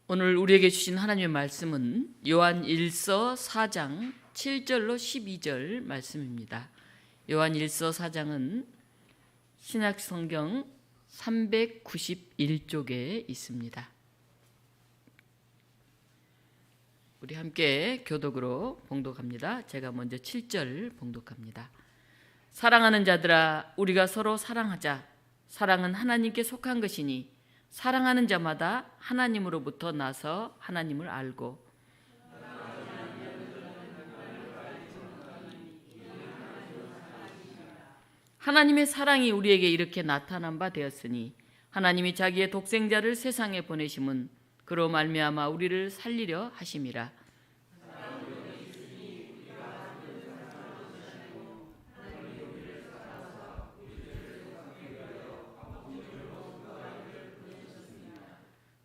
오늘 우리에게 주신 하나님의 말씀은 요한 1서 4장 7절로 12절 말씀입니다. 요한 1서 4장은 신약성경 391쪽에 있습니다. 우리 함께 교독으로 봉독합니다. 제가 먼저 7절 봉독합니다. 사랑하는 자들아, 우리가 서로 사랑하자. 사랑은 하나님께 속한 것이니 사랑하는 자마다 하나님으로부터 나서 하나님을 알고 하나님의 사랑이 우리에게 이렇게 나타난 바 되었으니 하나님이 자기의 독생자를 세상에 보내심은 그로 말미암아 우리를 살리려 하심이라.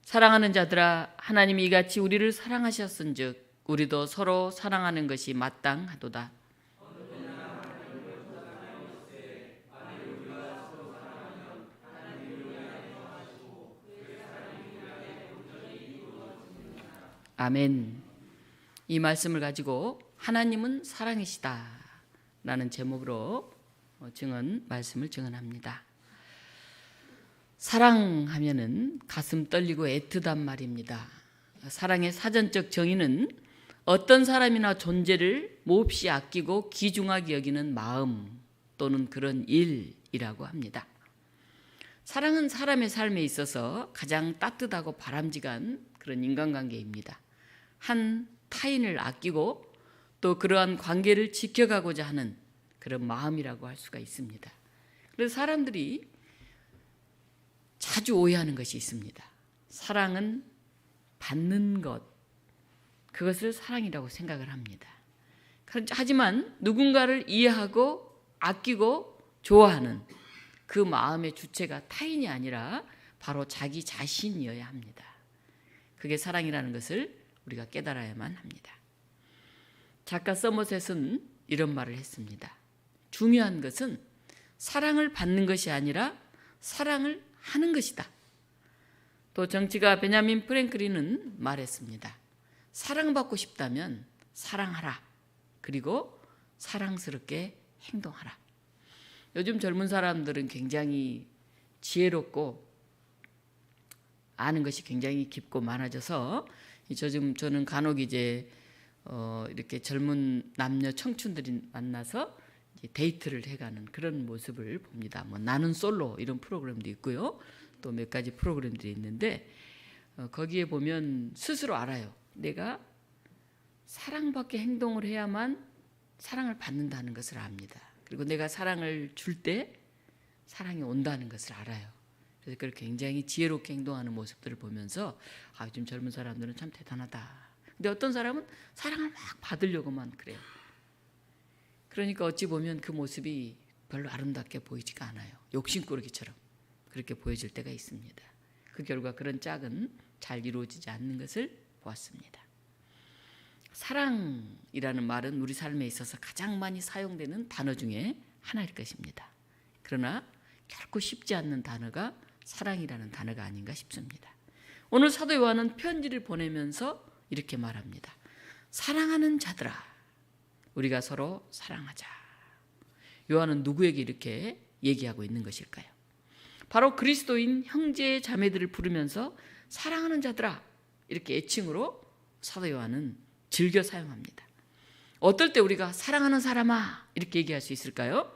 사랑하는 자들아, 하나님이 이같이 우리를 사랑하셨은즉 우리도 서로 사랑하는 것이 마땅하도다. 아멘. 이 말씀을 가지고 하나님은 사랑이시다 라는 제목으로 말씀을 증언합니다. 사랑하면은 가슴 떨리고 애틋한 말입니다. 사랑의 사전적 정의는 어떤 사람이나 존재를 몹시 아끼고 귀중하게 여기는 마음 또는 그런 일이라고 합니다. 사랑은 사람의 삶에 있어서 가장 따뜻하고 바람직한 그런 인간관계입니다. 한 타인을 아끼고 또 그러한 관계를 지켜가고자 하는 그런 마음이라고 할 수가 있습니다. 그래서 사람들이 자주 오해하는 것이 있습니다. 사랑은 받는 것, 그것을 사랑이라고 생각을 합니다. 하지만 누군가를 이해하고 아끼고 좋아하는 그 마음의 주체가 타인이 아니라 바로 자기 자신이어야 합니다. 그게 사랑이라는 것을 우리가 깨달아야만 합니다. 작가 서머셋은 이런 말을 했습니다. 중요한 것은 사랑을 받는 것이 아니라 사랑을 하는 것이다. 또 정치가 베냐민 프랭클린은 말했습니다. 사랑받고 싶다면 사랑하라. 그리고 사랑스럽게 행동하라. 요즘 젊은 사람들은 굉장히 지혜롭고 아는 것이 굉장히 깊고 많아져서 저는 간혹 이렇게 젊은 남녀 청춘들이 만나서 데이트를 해가는 그런 모습을 봅니다. 나는 솔로 이런 프로그램도 있고요. 또 몇 가지 프로그램들이 있는데 거기에 보면 스스로 알아요. 내가 사랑받게 행동을 해야만 사랑을 받는다는 것을 압니다. 그리고 내가 사랑을 줄 때 사랑이 온다는 것을 알아요. 그래서 그걸 굉장히 지혜롭게 행동하는 모습들을 보면서 요즘 젊은 사람들은 참 대단하다. 근데 어떤 사람은 사랑을 막 받으려고만 그래요. 그러니까 어찌 보면 그 모습이 별로 아름답게 보이지가 않아요. 욕심꾸러기처럼 그렇게 보여질 때가 있습니다. 그 결과 그런 짝은 잘 이루어지지 않는 것을 보았습니다. 사랑이라는 말은 우리 삶에 있어서 가장 많이 사용되는 단어 중에 하나일 것입니다. 그러나 결코 쉽지 않는 단어가 사랑이라는 단어가 아닌가 싶습니다. 오늘 사도 요한은 편지를 보내면서 이렇게 말합니다. 사랑하는 자들아, 우리가 서로 사랑하자. 요한은 누구에게 이렇게 얘기하고 있는 것일까요? 바로 그리스도인 형제 자매들을 부르면서 사랑하는 자들아 이렇게 애칭으로 사도 요한은 즐겨 사용합니다. 어떨 때 우리가 사랑하는 사람아 이렇게 얘기할 수 있을까요?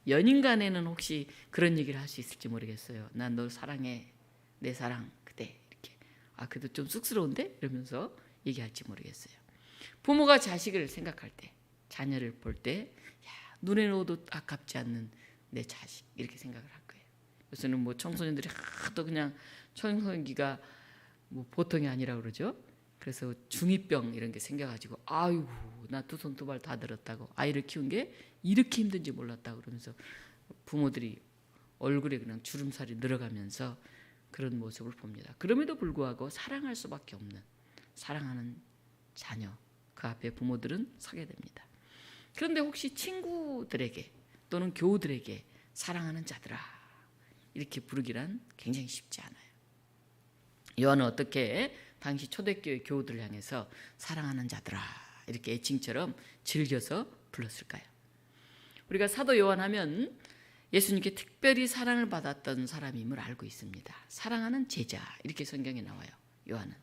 연인 간에는 혹시 그런 얘기를 할 수 있을지 모르겠어요. 난 널 사랑해. 내 사랑 그대 이렇게. 그래도 좀 쑥스러운데? 이러면서 얘기할지 모르겠어요. 부모가 자식을 생각할 때 자녀를 볼 때 눈에 넣어도 아깝지 않는 내 자식 이렇게 생각을 할 거예요. 요새는 청소년들이 하도 그냥 청소년기가 보통이 아니라 그러죠. 그래서 중2병 이런 게 생겨가지고 아이고 나 두 손 두 발 다 들었다고 아이를 키운 게 이렇게 힘든지 몰랐다고 그러면서 부모들이 얼굴에 그냥 주름살이 늘어가면서 그런 모습을 봅니다. 그럼에도 불구하고 사랑할 수밖에 없는 사랑하는 자녀 그 앞에 부모들은 서게 됩니다. 그런데 혹시 친구들에게 또는 교우들에게 사랑하는 자들아 이렇게 부르기란 굉장히 쉽지 않아요. 요한은 어떻게 당시 초대교회 교우들 향해서 사랑하는 자들아 이렇게 애칭처럼 즐겨서 불렀을까요? 우리가 사도 요한하면 예수님께 특별히 사랑을 받았던 사람임을 알고 있습니다. 사랑하는 제자 이렇게 성경에 나와요. 요한은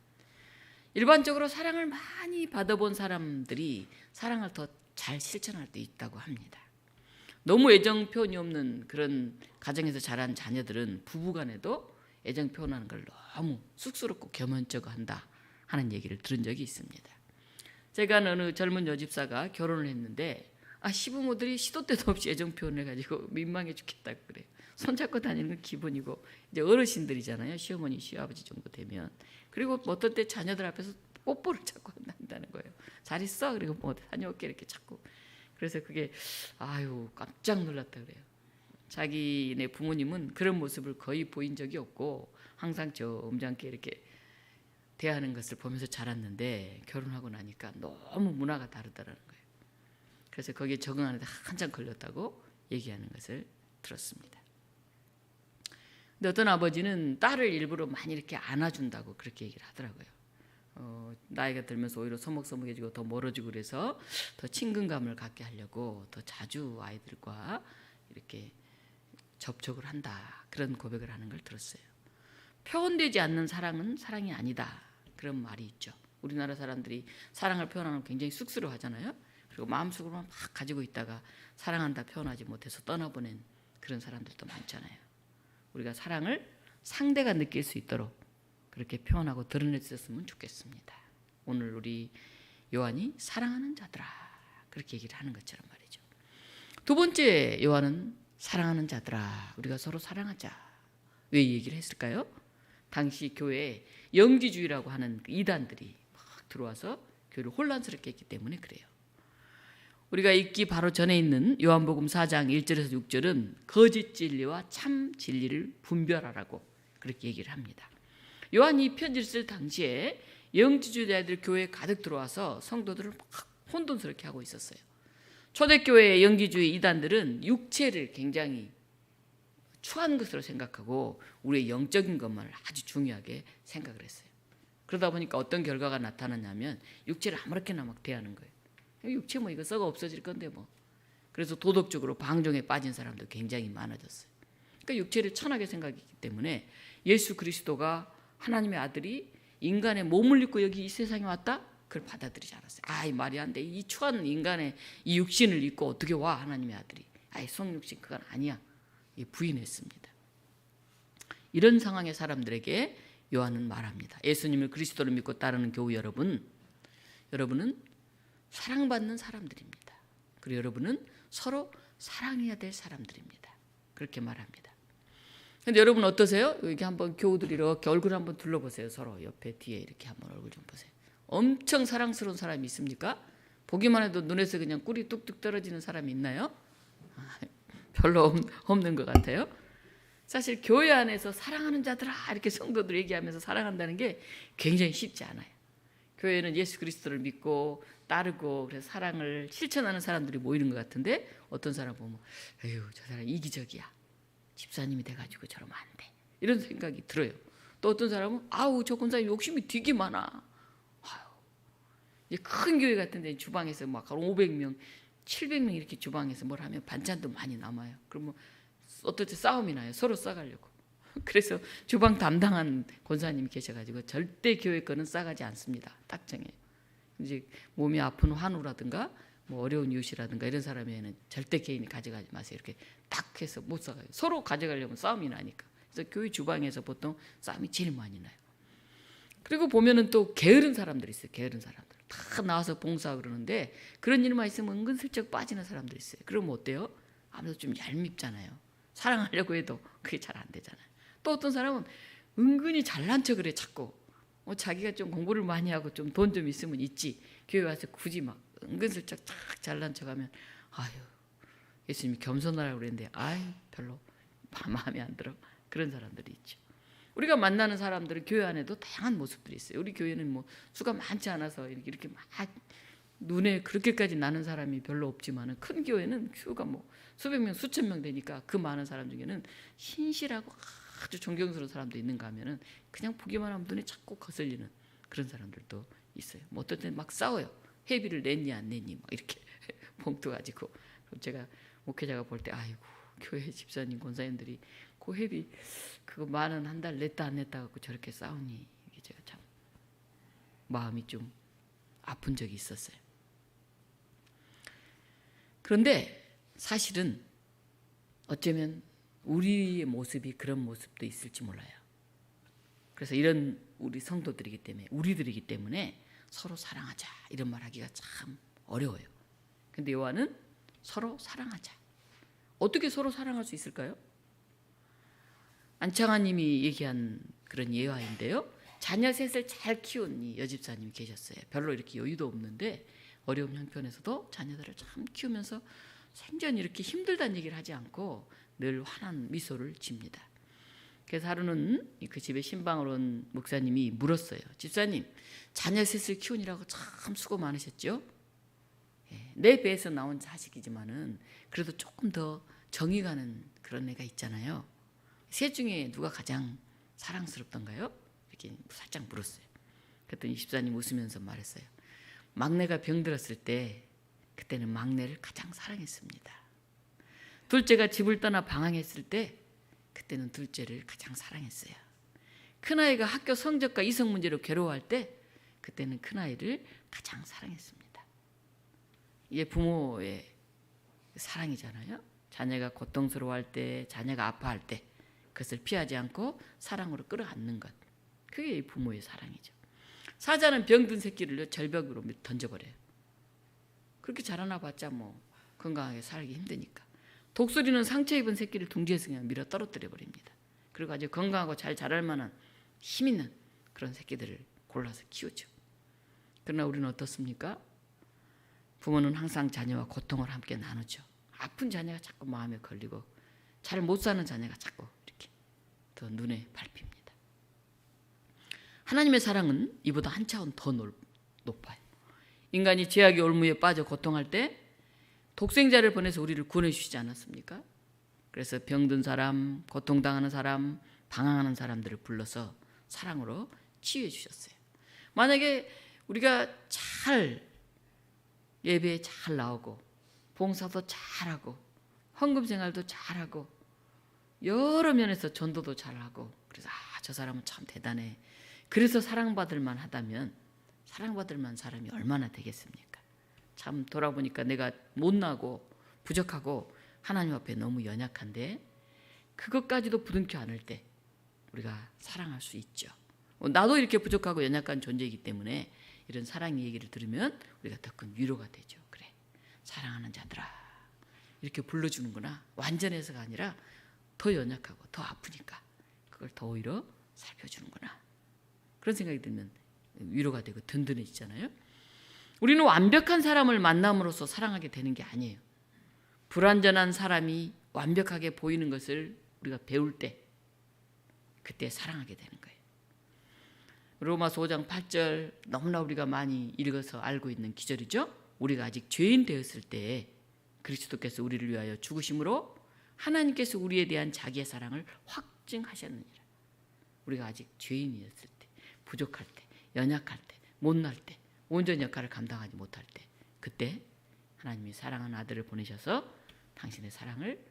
일반적으로 사랑을 많이 받아본 사람들이 사랑을 더 잘 실천할 때 있다고 합니다. 너무 애정 표현이 없는 그런 가정에서 자란 자녀들은 부부간에도 애정 표현하는 걸 너무 쑥스럽고 겸연쩍어 한다 하는 얘기를 들은 적이 있습니다. 제가 어느 젊은 여집사가 결혼을 했는데 시부모들이 시도 때도 없이 애정 표현을 해가지고 민망해 죽겠다고 그래요. 손잡고 다니는 건 기본이고 이제 어르신들이잖아요. 시어머니, 시아버지 정도 되면. 그리고 어떨 때 자녀들 앞에서 뽀뽀를 자꾸 한다는 거예요. 잘 있어? 그리고 뭐 다녀올게 이렇게 자꾸. 그래서 그게 깜짝 놀랐다 그래요. 자기네 부모님은 그런 모습을 거의 보인 적이 없고 항상 점잖게 이렇게 대하는 것을 보면서 자랐는데 결혼하고 나니까 너무 문화가 다르다라는 거예요. 그래서 거기에 적응하는데 한참 걸렸다고 얘기하는 것을 들었습니다. 근데 어떤 아버지는 딸을 일부러 많이 이렇게 안아준다고 그렇게 얘기를 하더라고요. 나이가 들면서 오히려 서먹서먹해지고 더 멀어지고 그래서 더 친근감을 갖게 하려고 더 자주 아이들과 이렇게 접촉을 한다. 그런 고백을 하는 걸 들었어요. 표현되지 않는 사랑은 사랑이 아니다. 그런 말이 있죠. 우리나라 사람들이 사랑을 표현하는 걸 굉장히 쑥스러워하잖아요. 그리고 마음속으로만 막 가지고 있다가 사랑한다 표현하지 못해서 떠나보낸 그런 사람들도 많잖아요. 우리가 사랑을 상대가 느낄 수 있도록 그렇게 표현하고 드러냈었으면 좋겠습니다. 오늘 우리 요한이 사랑하는 자들아 그렇게 얘기를 하는 것처럼 말이죠. 두 번째 요한은 사랑하는 자들아 우리가 서로 사랑하자. 왜 이 얘기를 했을까요? 당시 교회에 영지주의라고 하는 이단들이 막 들어와서 교회를 혼란스럽게 했기 때문에 그래요. 우리가 읽기 바로 전에 있는 요한복음 4장 1절에서 6절은 거짓 진리와 참 진리를 분별하라고 그렇게 얘기를 합니다. 요한이 이 편지를 쓸 당시에 영지주의자들 교회에 가득 들어와서 성도들을 막 혼돈스럽게 하고 있었어요. 초대교회의 영지주의 이단들은 육체를 굉장히 추한 것으로 생각하고 우리의 영적인 것만을 아주 중요하게 생각을 했어요. 그러다 보니까 어떤 결과가 나타났냐면 육체를 아무렇게나 막 대하는 거예요. 육체 뭐 이거 썩어 없어질 건데 뭐. 그래서 도덕적으로 방종에 빠진 사람도 굉장히 많아졌어요. 그러니까 육체를 천하게 생각했기 때문에 예수 그리스도가 하나님의 아들이 인간의 몸을 입고 여기 이 세상에 왔다? 그걸 받아들이지 않았어요. 이 말이 안 돼. 이 추한 인간의 이 육신을 입고 어떻게 와 하나님의 아들이. 성육신 그건 아니야. 부인했습니다. 이런 상황의 사람들에게 요한은 말합니다. 예수님을 그리스도로 믿고 따르는 교우 여러분은 사랑받는 사람들입니다. 그리고 여러분은 서로 사랑해야 될 사람들입니다. 그렇게 말합니다. 근데 여러분 어떠세요? 여기 한번 교우들이 이렇게 얼굴 한번 둘러보세요. 서로 옆에 뒤에 이렇게 한번 얼굴 좀 보세요. 엄청 사랑스러운 사람이 있습니까? 보기만 해도 눈에서 그냥 꿀이 뚝뚝 떨어지는 사람이 있나요? 별로 없는 것 같아요. 사실 교회 안에서 사랑하는 자들아 이렇게 성도들 얘기하면서 사랑한다는 게 굉장히 쉽지 않아요. 교회는 예수 그리스도를 믿고 따르고 그래서 사랑을 실천하는 사람들이 모이는 것 같은데 어떤 사람 보면 저 사람 이기적이야. 집사님이 돼가지고 저러면 안 돼. 이런 생각이 들어요. 또 어떤 사람은 저 권사님 욕심이 되게 많아. 이제 큰 교회 같은데 주방에서 막 500명, 700명 이렇게 주방에서 뭘 하면 반찬도 많이 남아요. 그러면 어떨 때 싸움이 나요. 서로 싸가려고. 그래서 주방 담당한 권사님이 계셔가지고 절대 교회 거는 싸가지 않습니다. 딱 정해요. 이제 몸이 아픈 환우라든가 뭐 어려운 이웃이라든가 이런 사람에는 절대 개인이 가져가지 마세요. 이렇게 딱 해서 못 사가요. 서로 가져가려면 싸움이 나니까. 그래서 교회 주방에서 보통 싸움이 제일 많이 나요. 그리고 보면은 또 게으른 사람들이 있어요. 게으른 사람들. 다 나와서 봉사하고 그러는데 그런 일만 있으면 은근슬쩍 빠지는 사람들이 있어요. 그러면 어때요? 아무래도 좀 얄밉잖아요. 사랑하려고 해도 그게 잘 안 되잖아요. 또 어떤 사람은 은근히 잘난 척을 해 자꾸. 자기가 좀 공부를 많이 하고 좀 돈 좀 있으면 있지. 교회 와서 굳이 막 은근슬쩍 탁 잘난 척하면 예수님이 겸손하라고 그랬는데 별로 마음에 안 들어. 그런 사람들이 있죠. 우리가 만나는 사람들은 교회 안에도 다양한 모습들이 있어요. 우리 교회는 뭐 수가 많지 않아서 이렇게 막 눈에 그렇게까지 나는 사람이 별로 없지만은 큰 교회는 수가 뭐 수백 명, 수천 명 되니까 그 많은 사람 중에는 신실하고 아주 존경스러운 사람도 있는가 하면은 그냥 보기만 하면 눈에 자꾸 거슬리는 그런 사람들도 있어요. 뭐 어떨 때는 막 싸워요. 회비를 냈니 안 냈니 막 이렇게 봉투 가지고. 제가 목회자가 볼 때 아이고 교회 집사님 권사님들이 그 회비 그거 10,000원 한 달 냈다 안 냈다 갖고 저렇게 싸우니 이게 제가 참 마음이 좀 아픈 적이 있었어요. 그런데 사실은 어쩌면 우리의 모습이 그런 모습도 있을지 몰라요. 그래서 이런 우리 성도들이기 때문에 우리들이기 때문에 서로 사랑하자 이런 말 하기가 참 어려워요. 근데 요한은 서로 사랑하자. 어떻게 서로 사랑할 수 있을까요? 안창환님이 얘기한 그런 예화인데요. 자녀 셋을 잘 키운 이 여집사님이 계셨어요. 별로 이렇게 여유도 없는데 어려운 형편에서도 자녀들을 참 키우면서 생전 이렇게 힘들다는 얘기를 하지 않고 늘 환한 미소를 짓니다. 그래서 하루는 그 집에 신방을 온 목사님이 물었어요. 집사님, 자녀 셋을 키우느라고 참 수고 많으셨죠? 내 배에서 나온 자식이지만은 그래도 조금 더 정이 가는 그런 애가 있잖아요. 셋 중에 누가 가장 사랑스럽던가요? 이렇게 살짝 물었어요. 그랬더니 집사님 웃으면서 말했어요. 막내가 병들었을 때 그때는 막내를 가장 사랑했습니다. 둘째가 집을 떠나 방황했을 때 그때는 둘째를 가장 사랑했어요. 큰아이가 학교 성적과 이성 문제로 괴로워할 때 그때는 큰아이를 가장 사랑했습니다. 이게 부모의 사랑이잖아요. 자녀가 고통스러워할 때, 자녀가 아파할 때 그것을 피하지 않고 사랑으로 끌어안는 것. 그게 부모의 사랑이죠. 사자는 병든 새끼를 절벽으로 던져버려요. 그렇게 자라나 봤자 뭐 건강하게 살기 힘드니까. 독수리는 상처 입은 새끼를 둥지에서 그냥 밀어 떨어뜨려 버립니다. 그리고 아주 건강하고 잘 자랄 만한 힘 있는 그런 새끼들을 골라서 키우죠. 그러나 우리는 어떻습니까? 부모는 항상 자녀와 고통을 함께 나누죠. 아픈 자녀가 자꾸 마음에 걸리고 잘 못 사는 자녀가 자꾸 이렇게 더 눈에 밟힙니다. 하나님의 사랑은 이보다 한 차원 더 높아요. 인간이 죄악의 올무에 빠져 고통할 때 독생자를 보내서 우리를 구원해 주시지 않았습니까? 그래서 병든 사람, 고통당하는 사람, 방황하는 사람들을 불러서 사랑으로 치유해 주셨어요. 만약에 우리가 잘 예배에 잘 나오고 봉사도 잘하고 헌금 생활도 잘하고 여러 면에서 전도도 잘하고 그래서 저 사람은 참 대단해. 그래서 사랑받을 만하다면 사랑받을 만한 사람이 얼마나 되겠습니까? 참 돌아보니까 내가 못나고 부족하고 하나님 앞에 너무 연약한데 그것까지도 부둥켜 안을 때 우리가 사랑할 수 있죠. 나도 이렇게 부족하고 연약한 존재이기 때문에 이런 사랑 얘기를 들으면 우리가 더 큰 위로가 되죠. 그래, 사랑하는 자들아 이렇게 불러주는구나. 완전해서가 아니라 더 연약하고 더 아프니까 그걸 더 오히려 살펴주는구나. 그런 생각이 들면 위로가 되고 든든해지잖아요. 우리는 완벽한 사람을 만남으로써 사랑하게 되는 게 아니에요. 불완전한 사람이 완벽하게 보이는 것을 우리가 배울 때 그때 사랑하게 되는 거예요. 로마서 5장 8절 너무나 우리가 많이 읽어서 알고 있는 기절이죠. 우리가 아직 죄인 되었을 때 그리스도께서 우리를 위하여 죽으심으로 하나님께서 우리에 대한 자기의 사랑을 확증하셨느니라. 우리가 아직 죄인이었을 때, 부족할 때, 연약할 때, 못날 때, 온전히 역할을 감당하지 못할 때 그때 하나님이 사랑하는 아들을 보내셔서 당신의 사랑을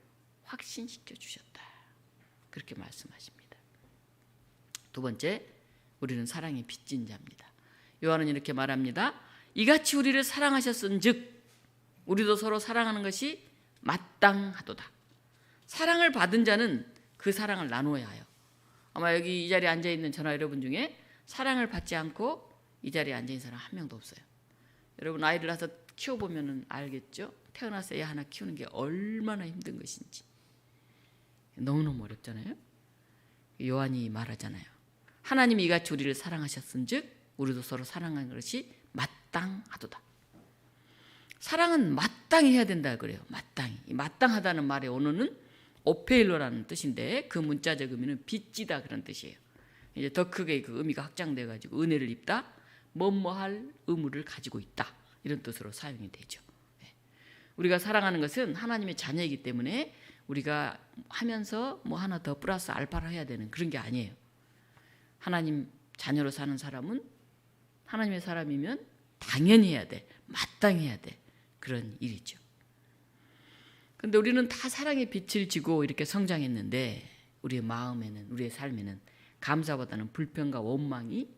확신시켜 주셨다. 그렇게 말씀하십니다. 두 번째, 우리는 사랑의 빚진 자입니다. 요한은 이렇게 말합니다. 이같이 우리를 사랑하셨은즉 우리도 서로 사랑하는 것이 마땅하도다. 사랑을 받은 자는 그 사랑을 나누어야 해요. 아마 여기 이 자리에 앉아있는 저나 여러분 중에 사랑을 받지 않고 이 자리에 앉아있는 사람 한 명도 없어요. 여러분 아이를 낳아서 키워보면 알겠죠? 태어나서 애 하나 키우는 게 얼마나 힘든 것인지. 너무너무 어렵잖아요. 요한이 말하잖아요. 하나님이 이같이 우리를 사랑하셨은즉 우리도 서로 사랑하는 것이 마땅하도다. 사랑은 마땅히 해야 된다 그래요. 마땅히. 이 마땅하다는 말의 언어는 오페일로라는 뜻인데 그 문자적 의미는 빚지다 그런 뜻이에요. 이제 더 크게 그 의미가 확장돼 가지고 은혜를 입다, 뭐뭐할 의무를 가지고 있다 이런 뜻으로 사용이 되죠. 우리가 사랑하는 것은 하나님의 자녀이기 때문에 우리가 하면서 뭐 하나 더 플러스 알파를 해야 되는 그런 게 아니에요. 하나님 자녀로 사는 사람은 하나님의 사람이면 당연히 해야 돼. 마땅히 해야 돼. 그런 일이죠. 근데 우리는 다 사랑의 빛을 지고 이렇게 성장했는데 우리의 마음에는, 우리의 삶에는 감사보다는 불평과 원망이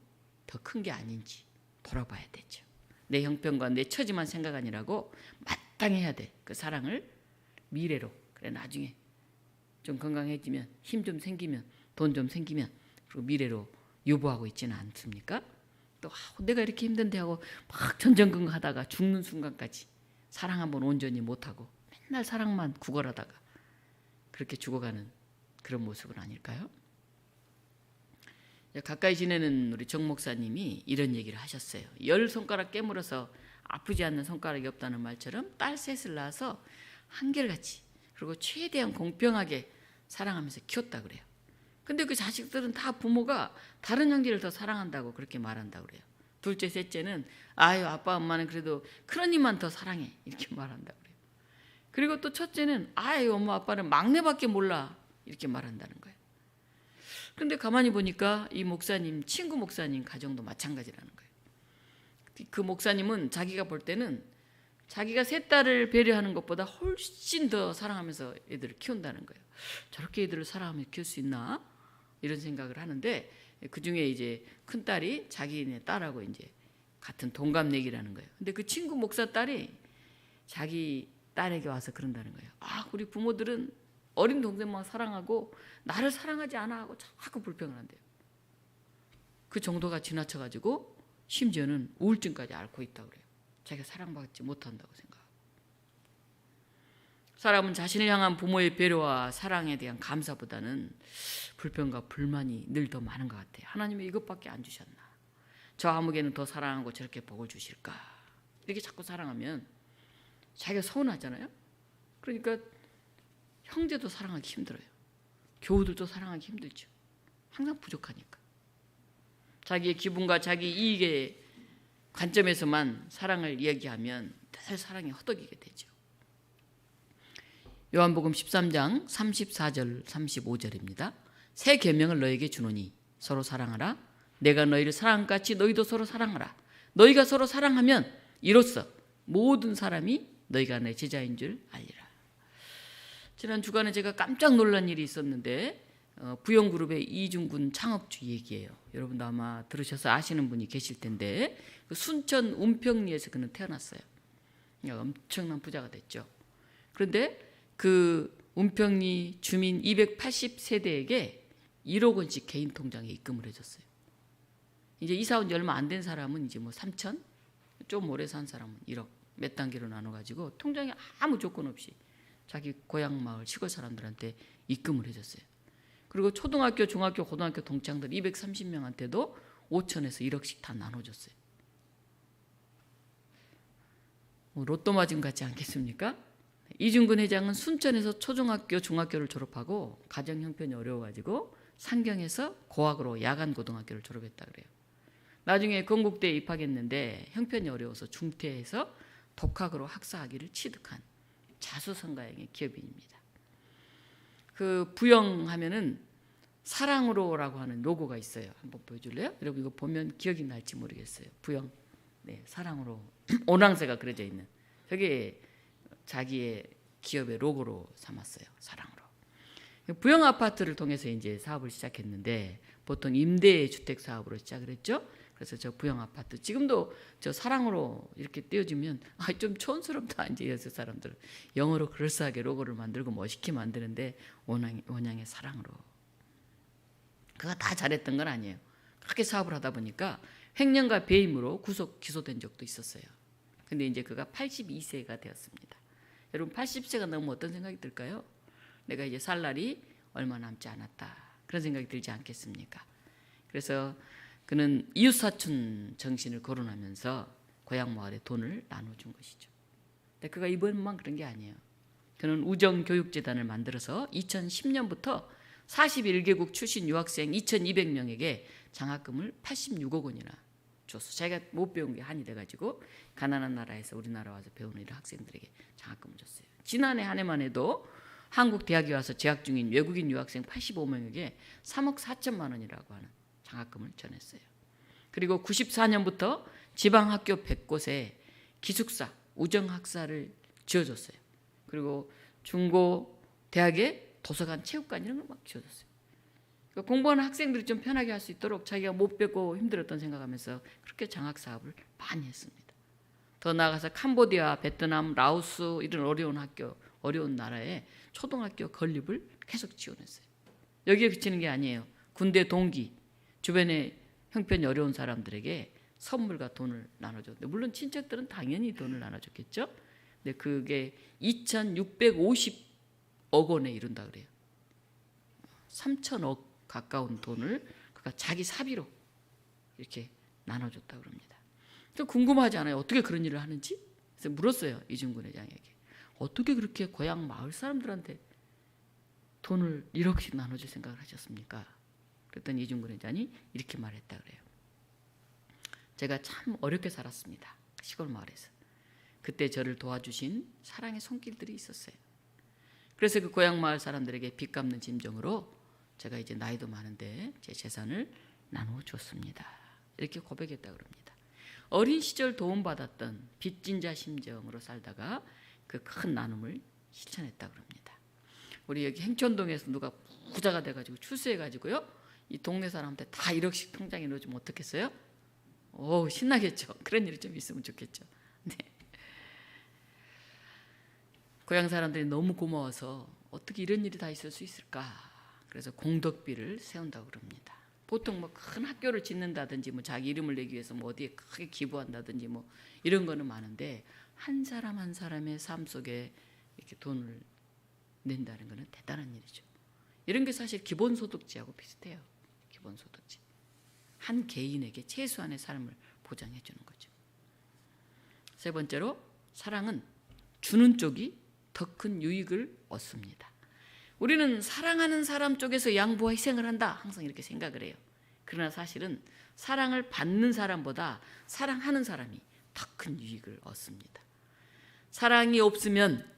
더 큰 게 아닌지 돌아봐야 되죠. 내 형편과 내 처지만 생각 아니라고 마땅히 해야 돼. 그 사랑을 미래로. 그래 나중에 좀 건강해지면, 힘 좀 생기면, 돈 좀 생기면, 그리고 미래로 유보하고 있지는 않습니까? 또 내가 이렇게 힘든데 하고 막 전전긍긍하다가 죽는 순간까지 사랑 한번 온전히 못하고 맨날 사랑만 구걸하다가 그렇게 죽어가는 그런 모습은 아닐까요? 가까이 지내는 우리 정 목사님이 이런 얘기를 하셨어요. 10손가락 깨물어서 아프지 않는 손가락이 없다는 말처럼 딸 셋을 낳아서 한결같이 그리고 최대한 공평하게 사랑하면서 키웠다 그래요. 근데 그 자식들은 다 부모가 다른 형제를 더 사랑한다고 그렇게 말한다고 그래요. 둘째, 셋째는 아유 아빠 엄마는 그래도 큰언니만 더 사랑해 이렇게 말한다고 그래요. 그리고 또 첫째는 아유 엄마 아빠는 막내밖에 몰라 이렇게 말한다는 거예요. 근데 가만히 보니까 이 목사님, 친구 목사님 가정도 마찬가지라는 거예요. 그 목사님은 자기가 볼 때는 자기가 세 딸을 배려하는 것보다 훨씬 더 사랑하면서 애들을 키운다는 거예요. 저렇게 애들을 사랑하면서 키울 수 있나? 이런 생각을 하는데 그 중에 이제 큰 딸이 자기네 딸하고 이제 같은 동갑내기라는 거예요. 근데 그 친구 목사 딸이 자기 딸에게 와서 그런다는 거예요. 아, 우리 부모들은 어린 동생만 사랑하고 나를 사랑하지 않아 하고 자꾸 불평을 한대요. 그 정도가 지나쳐가지고 심지어는 우울증까지 앓고 있다고 그래요. 자기가 사랑받지 못한다고 생각하고. 사람은 자신을 향한 부모의 배려와 사랑에 대한 감사보다는 불평과 불만이 늘 더 많은 것 같아요. 하나님이 이것밖에 안 주셨나? 저 아무개는 더 사랑하고 저렇게 복을 주실까? 이렇게 자꾸 사랑하면 자기가 서운하잖아요. 그러니까 형제도 사랑하기 힘들어요. 교우들도 사랑하기 힘들죠. 항상 부족하니까. 자기의 기분과 자기 이익의 관점에서만 사랑을 이야기하면 늘 사랑이 허덕이게 되죠. 요한복음 13장 34절 35절입니다. 새 계명을 너에게 주노니 서로 사랑하라. 내가 너희를 사랑한 같이 너희도 서로 사랑하라. 너희가 서로 사랑하면 이로써 모든 사람이 너희가 내 제자인 줄 알리라. 지난 주간에 제가 깜짝 놀란 일이 있었는데 부영그룹의 이중근 창업주 얘기예요. 여러분도 아마 들으셔서 아시는 분이 계실 텐데 순천 운평리에서 그는 태어났어요. 엄청난 부자가 됐죠. 그런데 그 운평리 주민 280세대에게 1억 원씩 개인 통장에 입금을 해줬어요. 이제 이사 온 지 얼마 안 된 사람은 이제 뭐 3천, 좀 오래 산 사람은 1억 몇 단계로 나눠가지고 통장에 아무 조건 없이 자기 고향 마을 시골 사람들한테 입금을 해줬어요. 그리고 초등학교, 중학교, 고등학교 동창들 230명한테도 5천에서 1억씩 다 나눠줬어요. 뭐 로또 맞은 것 같지 않겠습니까? 이중근 회장은 순천에서 초중학교, 중학교를 졸업하고 가정 형편이 어려워가지고 상경에서 고학으로 야간 고등학교를 졸업했다 그래요. 나중에 건국대에 입학했는데 형편이 어려워서 중퇴해서 독학으로 학사학위를 취득한 자수성가형의 기업인입니다. 그 부영하면은 사랑으로라고 하는 로고가 있어요. 한번 보여줄래요? 여러분 이거 보면 기억이 날지 모르겠어요. 부영, 네, 사랑으로 오랑새가 그려져 있는 저게 자기의 기업의 로고로 삼았어요. 사랑으로. 부영 아파트를 통해서 이제 사업을 시작했는데 보통 임대 주택 사업으로 시작을 했죠. 그래서 저 부영 아파트 지금도 저 사랑으로 이렇게 띄워주면 좀 촌스럽다 이제 여섯 사람들은 영어로 그럴싸하게 로고를 만들고 멋있게 만드는데 원양의 사랑으로. 그가 다 잘했던 건 아니에요. 그렇게 사업을 하다 보니까 횡령과 배임으로 구속 기소된 적도 있었어요. 근데 이제 그가 82세가 되었습니다. 여러분 80세가 넘으면 어떤 생각이 들까요? 내가 이제 살 날이 얼마 남지 않았다. 그런 생각이 들지 않겠습니까? 그래서 그는 이웃사촌 정신을 거론하면서 고향 마을에 돈을 나눠준 것이죠. 근데 그가 이번만 그런 게 아니에요. 그는 우정교육재단을 만들어서 2010년부터 41개국 출신 유학생 2,200명에게 장학금을 86억 원이나 줬어. 자기가 못 배운 게 한이 돼가지고 가난한 나라에서 우리나라 와서 배우는 이런 학생들에게 장학금을 줬어요. 지난해 한 해만 해도 한국 대학에 와서 재학 중인 외국인 유학생 85명에게 3억 4천만 원이라고 하는 장학금을 전했어요. 그리고 94년부터 지방학교 100곳에 기숙사, 우정학사를 지어줬어요. 그리고 중고, 대학에 도서관, 체육관 이런 걸 막 지어줬어요. 그러니까 공부하는 학생들이 좀 편하게 할 수 있도록 자기가 못 배고 힘들었던 생각하면서 그렇게 장학 사업을 많이 했습니다. 더 나아가서 캄보디아, 베트남, 라오스 이런 어려운 학교, 어려운 나라에 초등학교 건립을 계속 지원했어요. 여기에 그치는 게 아니에요. 군대 동기, 주변에 형편이 어려운 사람들에게 선물과 돈을 나눠줬는데, 물론 친척들은 당연히 돈을 나눠줬겠죠. 근데 그게 2,650억 원에 이른다 그래요. 3,000억 가까운 돈을 그가 자기 사비로 이렇게 나눠줬다 그럽니다. 좀 궁금하지 않아요? 어떻게 그런 일을 하는지? 그래서 물었어요, 이중근 회장에게. 어떻게 그렇게 고향 마을 사람들한테 돈을 1억씩 나눠줄 생각을 하셨습니까? 그랬더니 이중근 회장이 이렇게 말했다 그래요. 제가 참 어렵게 살았습니다. 시골 마을에서. 그때 저를 도와주신 사랑의 손길들이 있었어요. 그래서 그 고향 마을 사람들에게 빚 갚는 심정으로 제가 이제 나이도 많은데 제 재산을 나누어 줬습니다. 이렇게 고백했다 그럽니다. 어린 시절 도움받았던 빚진 자 심정으로 살다가 그 큰 나눔을 실천했다 그럽니다. 우리 여기 행천동에서 누가 부자가 돼가지고 출세해가지고요, 이 동네 사람한테 다 1억씩 통장에 넣어주면 어떻겠어요? 오, 신나겠죠. 그런 일이 좀 있으면 좋겠죠. 네. 고향 사람들이 너무 고마워서 어떻게 이런 일이 다 있을 수 있을까? 그래서 공덕비를 세운다고 그럽니다. 보통 뭐 큰 학교를 짓는다든지 뭐 자기 이름을 내기 위해서 뭐 어디에 크게 기부한다든지 뭐 이런 거는 많은데, 한 사람 한 사람의 삶 속에 이렇게 돈을 낸다는 거는 대단한 일이죠. 이런 게 사실 기본소득제하고 비슷해요. 기본소득제. 한 개인에게 최소한의 삶을 보장해 주는 거죠. 세 번째로, 사랑은 주는 쪽이 더 큰 유익을 얻습니다. 우리는 사랑하는 사람 쪽에서 양보와 희생을 한다, 항상 이렇게 생각을 해요. 그러나 사실은 사랑을 받는 사람보다 사랑하는 사람이 더 큰 유익을 얻습니다. 사랑이 없으면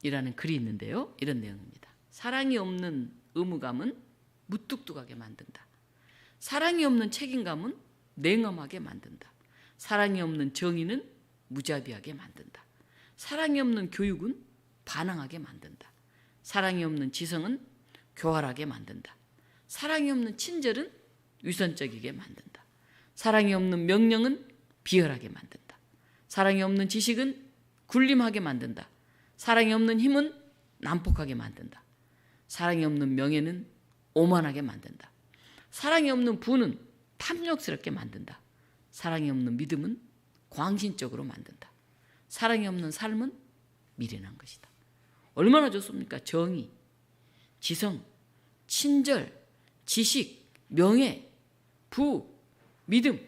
이라는 글이 있는데요, 이런 내용입니다. 사랑이 없는 의무감은 무뚝뚝하게 만든다. 사랑이 없는 책임감은 냉엄하게 만든다. 사랑이 없는 정의는 무자비하게 만든다. 사랑이 없는 교육은 반항하게 만든다. 사랑이 없는 지성은 교활하게 만든다. 사랑이 없는 친절은 위선적이게 만든다. 사랑이 없는 명령은 비열하게 만든다. 사랑이 없는 지식은 굴림하게 만든다. 사랑이 없는 힘은 난폭하게 만든다. 사랑이 없는 명예는 오만하게 만든다. 사랑이 없는 부는 탐욕스럽게 만든다. 사랑이 없는 믿음은 광신적으로 만든다. 사랑이 없는 삶은 미련한 것이다. 얼마나 좋습니까? 정의, 지성, 친절, 지식, 명예, 부, 믿음,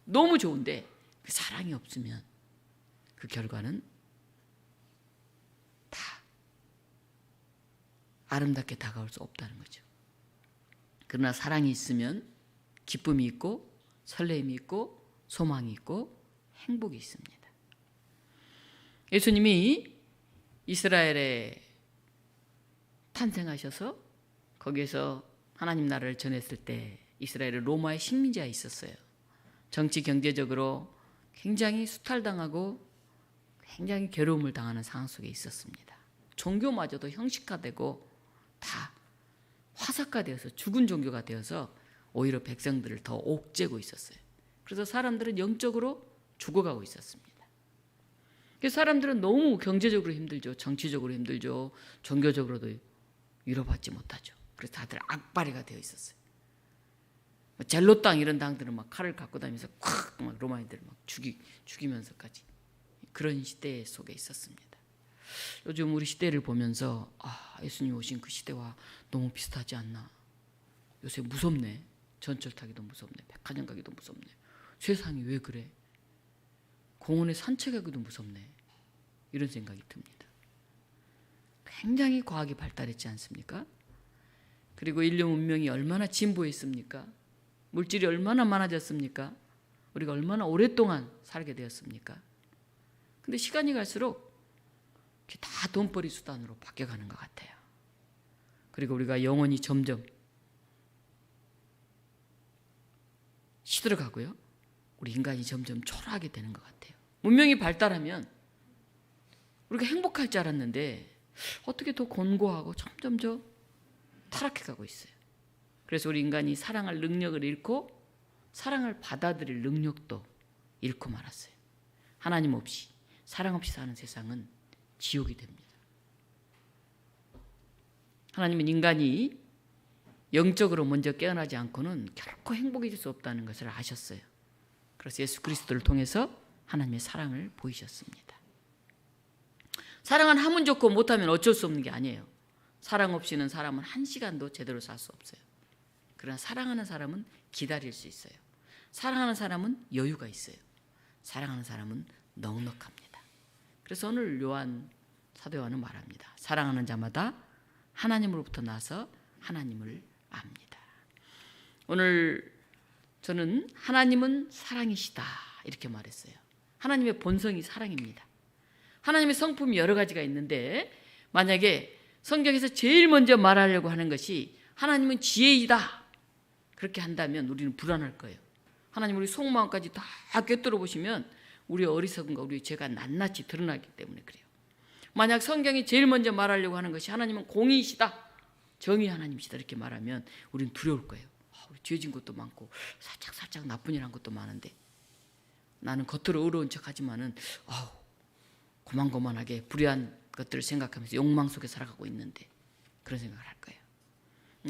너무 좋은데 그 사랑이 없으면 그 결과는 다 아름답게 다가올 수 없다는 거죠. 그러나 사랑이 있으면 기쁨이 있고 설렘이 있고 소망이 있고 행복이 있습니다. 예수님이 이스라엘에 탄생하셔서 거기에서 하나님 나라를 전했을 때 이스라엘은 로마의 식민지가 있었어요. 정치 경제적으로 굉장히 수탈당하고 굉장히 괴로움을 당하는 상황 속에 있었습니다. 종교마저도 형식화되고 다 화석화되어서 죽은 종교가 되어서 오히려 백성들을 더 옥죄고 있었어요. 그래서 사람들은 영적으로 죽어가고 있었습니다. 그래서 사람들은 너무 경제적으로 힘들죠. 정치적으로 힘들죠. 종교적으로도 위로받지 못하죠. 그래서 다들 악바리가 되어 있었어요. 젤로 땅 이런 당들은 막 칼을 갖고 다니면서 콱 로마인들을 막 죽이면서까지 그런 시대 속에 있었습니다. 요즘 우리 시대를 보면서 예수님 오신 그 시대와 너무 비슷하지 않나. 요새 무섭네. 전철 타기도 무섭네. 백화점 가기도 무섭네. 세상이 왜 그래? 공원에 산책하기도 무섭네. 이런 생각이 듭니다. 굉장히 과학이 발달했지 않습니까? 그리고 인류 문명이 얼마나 진보했습니까? 물질이 얼마나 많아졌습니까? 우리가 얼마나 오랫동안 살게 되었습니까? 근데 시간이 갈수록 다 돈벌이 수단으로 바뀌어가는 것 같아요. 그리고 우리가 영혼이 점점 시들어가고요. 우리 인간이 점점 초라하게 되는 것 같아요. 문명이 발달하면 우리가 행복할 줄 알았는데 어떻게 더 곤고하고 점점 더 타락해 가고 있어요. 그래서 우리 인간이 사랑할 능력을 잃고 사랑을 받아들일 능력도 잃고 말았어요. 하나님 없이, 사랑 없이 사는 세상은 지옥이 됩니다. 하나님은 인간이 영적으로 먼저 깨어나지 않고는 결코 행복해질 수 없다는 것을 아셨어요. 그래서 예수 그리스도를 통해서 하나님의 사랑을 보이셨습니다. 사랑은 하면 좋고 못하면 어쩔 수 없는 게 아니에요. 사랑 없이는 사람은 한 시간도 제대로 살 수 없어요. 그러나 사랑하는 사람은 기다릴 수 있어요. 사랑하는 사람은 여유가 있어요. 사랑하는 사람은 넉넉합니다. 그래서 오늘 사도 요한은 말합니다. 사랑하는 자마다 하나님으로부터 나서 하나님을 압니다. 오늘 저는 하나님은 사랑이시다 이렇게 말했어요. 하나님의 본성이 사랑입니다. 하나님의 성품이 여러 가지가 있는데 만약에 성경에서 제일 먼저 말하려고 하는 것이 하나님은 지혜이다 그렇게 한다면 우리는 불안할 거예요. 하나님 우리 속마음까지 다 꿰뚫어 보시면 우리의 어리석음과 우리의 죄가 낱낱이 드러나기 때문에 그래요. 만약 성경이 제일 먼저 말하려고 하는 것이 하나님은 공의이시다, 정의 하나님이시다 이렇게 말하면 우리는 두려울 거예요. 우리 죄진 것도 많고 살짝 나쁜 일 한 것도 많은데 나는 겉으로 의로운 척하지만은 고만고만하게 불의한 것들을 생각하면서 욕망 속에 살아가고 있는데 그런 생각을 할 거예요.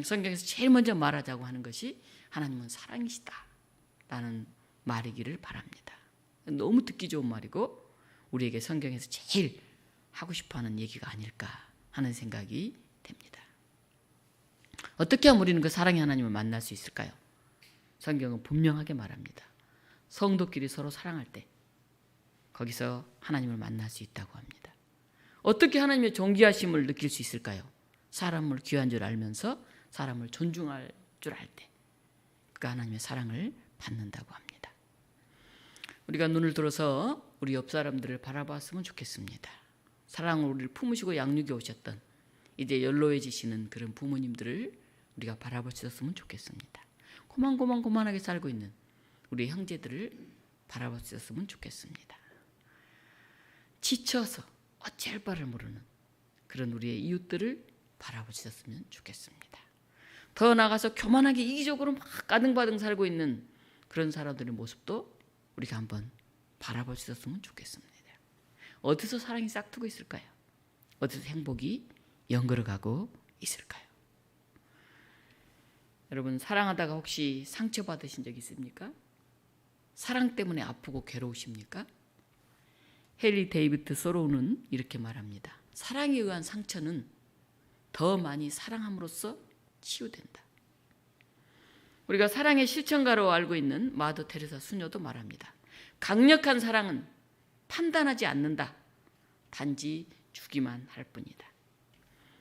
성경에서 제일 먼저 말하자고 하는 것이 하나님은 사랑이시다 라는 말이기를 바랍니다. 너무 듣기 좋은 말이고 우리에게 성경에서 제일 하고 싶어하는 얘기가 아닐까 하는 생각이 됩니다. 어떻게 하면 우리는 그 사랑의 하나님을 만날 수 있을까요? 성경은 분명하게 말합니다. 성도끼리 서로 사랑할 때 거기서 하나님을 만날 수 있다고 합니다. 어떻게 하나님의 존귀하심을 느낄 수 있을까요? 사람을 귀한 줄 알면서 사람을 존중할 줄 알 때 그 하나님의 사랑을 받는다고 합니다. 우리가 눈을 들어서 우리 옆 사람들을 바라봤으면 좋겠습니다. 사랑으로 우리를 품으시고 양육해 오셨던 이제 연로해지시는 그런 부모님들을 우리가 바라볼 수 있었으면 좋겠습니다. 고만하게 살고 있는 우리 형제들을 바라볼 수 있었으면 좋겠습니다. 지쳐서 어찌할 바를 모르는 그런 우리의 이웃들을 바라볼 수 있었으면 좋겠습니다. 더 나아가서 교만하게 이기적으로 막 까등바등 살고 있는 그런 사람들의 모습도 우리가 한번 바라볼 수 있었으면 좋겠습니다. 어디서 사랑이 싹트고 있을까요? 어디서 행복이 연걸어가고 있을까요? 여러분 사랑하다가 혹시 상처받으신 적 있습니까? 사랑 때문에 아프고 괴로우십니까? 헨리 데이비드 소로우는 이렇게 말합니다. 사랑에 의한 상처는 더 많이 사랑함으로써 치유된다. 우리가 사랑의 실천가로 알고 있는 마더 테레사 수녀도 말합니다. 강력한 사랑은 판단하지 않는다. 단지 주기만 할 뿐이다.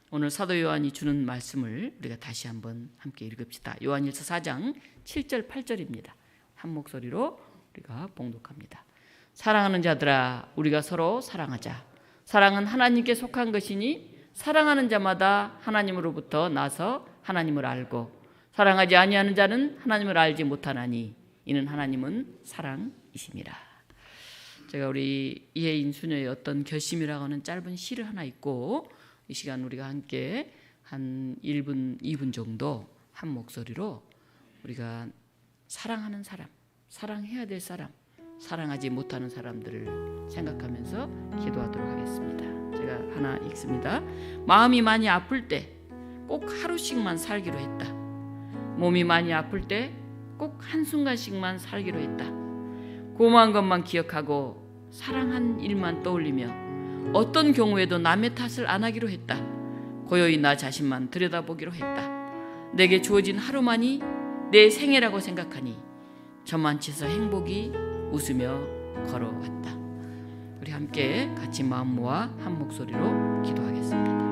오늘 사도 요한이 주는 말씀을 우리가 다시 한번 함께 읽읍시다. 요한일서 4장 7절 8절입니다. 한 목소리로 우리가 봉독합니다. 사랑하는 자들아 우리가 서로 사랑하자. 사랑은 하나님께 속한 것이니 사랑하는 자마다 하나님으로부터 나서 하나님을 알고 사랑하지 아니하는 자는 하나님을 알지 못하나니 이는 하나님은 사랑이심이라. 제가 우리 이혜인 수녀의 어떤 결심이라고 하는 짧은 시를 하나 읽고 이 시간 우리가 함께 한 1분, 2분 정도 한 목소리로 우리가 사랑하는 사람, 사랑해야 될 사람, 사랑하지 못하는 사람들을 생각하면서 기도하도록 하겠습니다. 제가 하나 읽습니다. 마음이 많이 아플 때 꼭 하루씩만 살기로 했다. 몸이 많이 아플 때 꼭 한순간씩만 살기로 했다. 고마운 것만 기억하고 사랑한 일만 떠올리며 어떤 경우에도 남의 탓을 안 하기로 했다. 고요히 나 자신만 들여다보기로 했다. 내게 주어진 하루만이 내 생애라고 생각하니 저만치서 행복이 웃으며 걸어왔다. 우리 함께 같이 마음 모아 한 목소리로 기도하겠습니다.